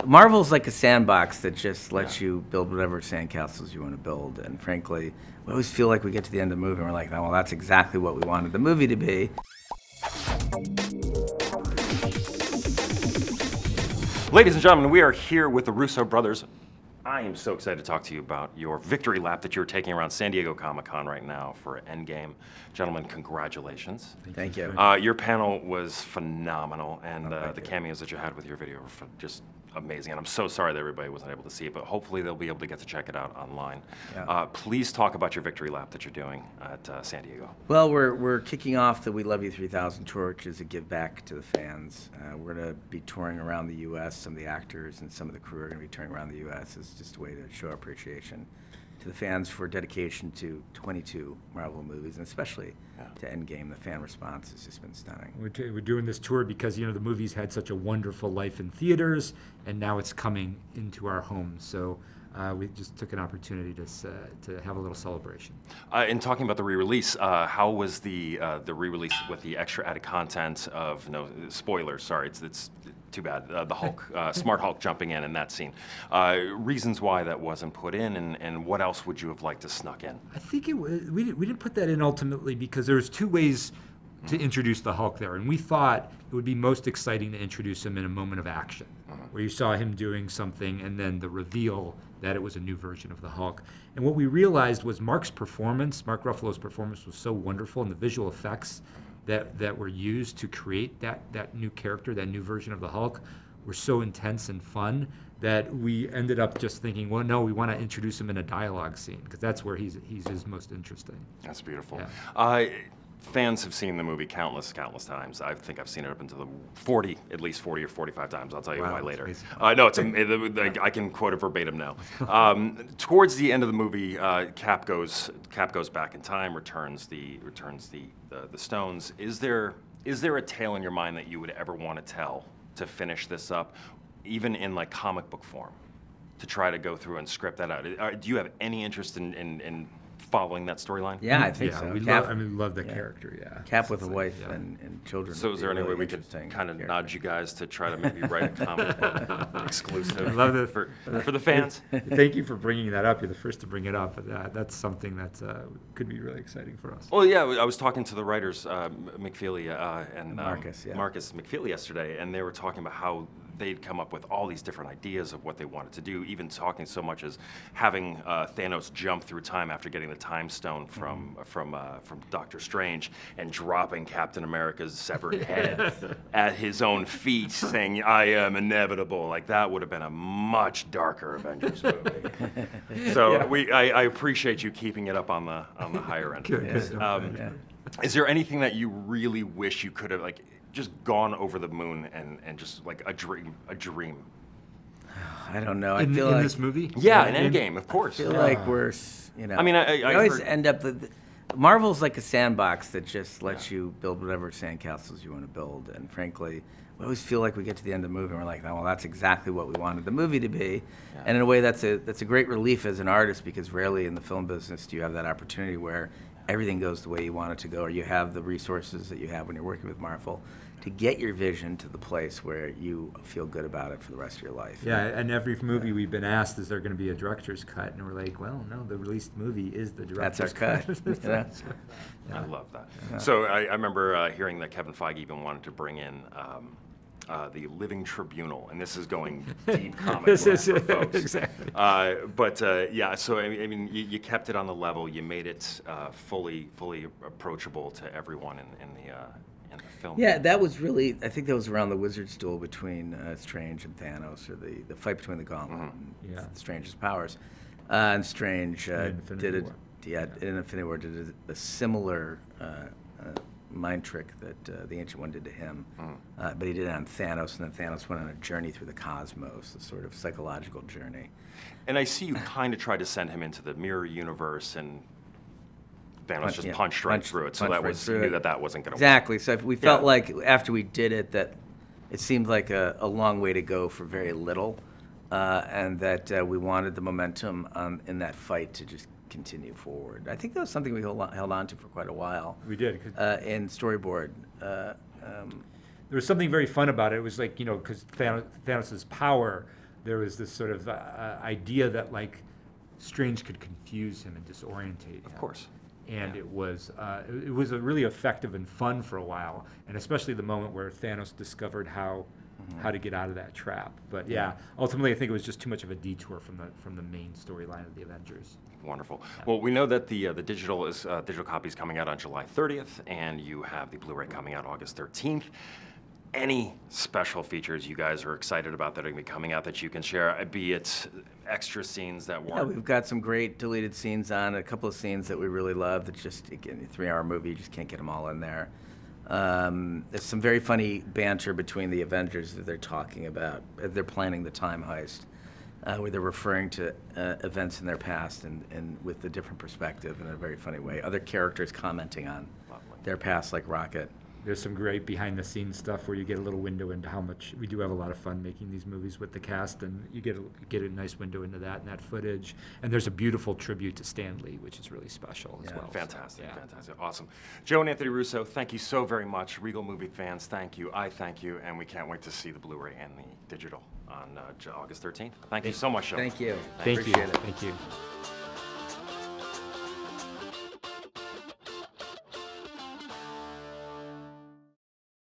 Marvel's like a sandbox that just lets you build whatever sandcastles you want to build. And frankly, we always feel like we get to the end of the movie and we're like, oh, well, that's exactly what we wanted the movie to be. Ladies and gentlemen, we are here with the Russo Brothers. I am so excited to talk to you about your victory lap that you're taking around San Diego Comic-Con right now for Endgame. Gentlemen, congratulations. Thank you. Your panel was phenomenal, and the cameos that you had with your video were just amazing. And I'm so sorry that everybody wasn't able to see it, but hopefully they'll be able to get to check it out online. Yeah. Please talk about your victory lap that you're doing at San Diego. Well, we're kicking off the We Love You 3000 tour, which is a give back to the fans. We're going to be touring around the U.S. Some of the actors and some of the crew are going to be touring around the U.S. It's just a way to show our appreciation to the fans for dedication to 22 Marvel movies, and especially to Endgame. The fan response has just been stunning. We're doing this tour because, you know, the movie's had such a wonderful life in theaters, and now it's coming into our homes. So we just took an opportunity to have a little celebration. In talking about the re-release, how was the re-release with the extra added content of, no spoilers, sorry, it's too bad, the Hulk, Smart Hulk jumping in that scene. Reasons why that wasn't put in, and what else would you have liked to snuck in? I think we didn't put that in ultimately because there's two ways to introduce the Hulk there, and we thought it would be most exciting to introduce him in a moment of action, where you saw him doing something and then the reveal that it was a new version of the Hulk. And what we realized was Mark Ruffalo's performance was so wonderful, and the visual effects that were used to create that new character, that new version of the Hulk, were so intense and fun that we ended up just thinking, well, no, we want to introduce him in a dialogue scene because that's where he's his most interesting. That's beautiful. Yeah. Fans have seen the movie countless times. I think I've seen it up into at least 40 or 45 times. I'll tell you why later. No, I can quote it verbatim now. Towards the end of the movie, Cap goes back in time, returns the stones. Is there a tale in your mind that you would ever want to tell to finish this up, even in like comic book form, to try to go through and script that out? Do you have any interest in following that storyline? Yeah, I think so. We love the character, yeah. Cap with a wife and children. So is there any way we could kind of nudge you guys to try to maybe write a comic book exclusive for the fans? Thank you for bringing that up. You're the first to bring it up. But that's something that could be really exciting for us. Well, yeah, I was talking to the writers, McFeely and Marcus McFeely yesterday, and they were talking about how they'd come up with all these different ideas of what they wanted to do, even talking so much as having Thanos jump through time after getting the time stone from Doctor Strange and dropping Captain America's severed head at his own feet, saying, "I am inevitable." Like, that would have been a much darker Avengers movie. So I appreciate you keeping it up on the higher end. Is there anything that you really wish you could have just gone over the moon and just like a dream? I don't know. I feel like this movie? Yeah, in Endgame, of course. I feel like we're, you know. I mean, I always end up. Marvel's like a sandbox that just lets you build whatever sandcastles you want to build, and frankly, we always feel like we get to the end of the movie and we're like, oh, well, that's exactly what we wanted the movie to be. Yeah. And in a way, that's a great relief as an artist, because rarely in the film business do you have that opportunity where everything goes the way you want it to go, or you have the resources that you have when you're working with Marvel to get your vision to the place where you feel good about it for the rest of your life. Yeah, and every movie we've been asked, is there going to be a director's cut? And we're like, well, no, the released movie is the director's cut. That's our cut. I love that. Yeah. So I remember hearing that Kevin Feige even wanted to bring in the Living Tribunal, and this is going deep comic book for folks. Exactly. Yeah, so I mean, you kept it on the level. You made it fully approachable to everyone in the film. Yeah, that was really, I think that was around the Wizard's duel between Strange and Thanos, or the fight between the Gauntlet and Strange's powers. And Strange in Infinity War did a similar mind trick that the Ancient One did to him, but he did it on Thanos, and then Thanos went on a journey through the cosmos, a sort of psychological journey. And I see you kind of tried to send him into the mirror universe, and Thanos just punched right through it, so that was, you knew that wasn't going to work. Exactly, so we felt like after we did it that it seemed like a long way to go for very little, and that we wanted the momentum in that fight to just continue forward. I think that was something we held on to for quite a while. We did. In storyboard. There was something very fun about it. It was like, you know, because Thanos' power there was this sort of idea that like Strange could confuse him and disorientate him. Of course. And it was a really effective and fun for a while, and especially the moment where Thanos discovered how to get out of that trap. But yeah, ultimately I think it was just too much of a detour from the main storyline of the Avengers. Wonderful. Well, we know that the digital copy is coming out on July 30th, and you have the Blu-ray coming out August 13th. Any special features you guys are excited about that are going to be coming out that you can share, be it extra scenes that weren't? Yeah, we've got some great deleted scenes on, a couple of scenes that we really love. That's just, again, a 3-hour movie, you just can't get them all in there. There's some very funny banter between the Avengers that they're talking about. They're planning the time heist, where they're referring to events in their past and with a different perspective in a very funny way. Other characters commenting on their past, like Rocket. There's some great behind-the-scenes stuff where you get a little window into how much we do have a lot of fun making these movies with the cast, and you get a nice window into that and that footage. And there's a beautiful tribute to Stan Lee, which is really special as well. Fantastic, So, fantastic, awesome. Joe and Anthony Russo, thank you so very much. Regal movie fans, thank you. I thank you, and we can't wait to see the Blu-ray and the digital on August 13th. Thank you so much, Joe. Thank you. Thank you. Appreciate it. Thank you.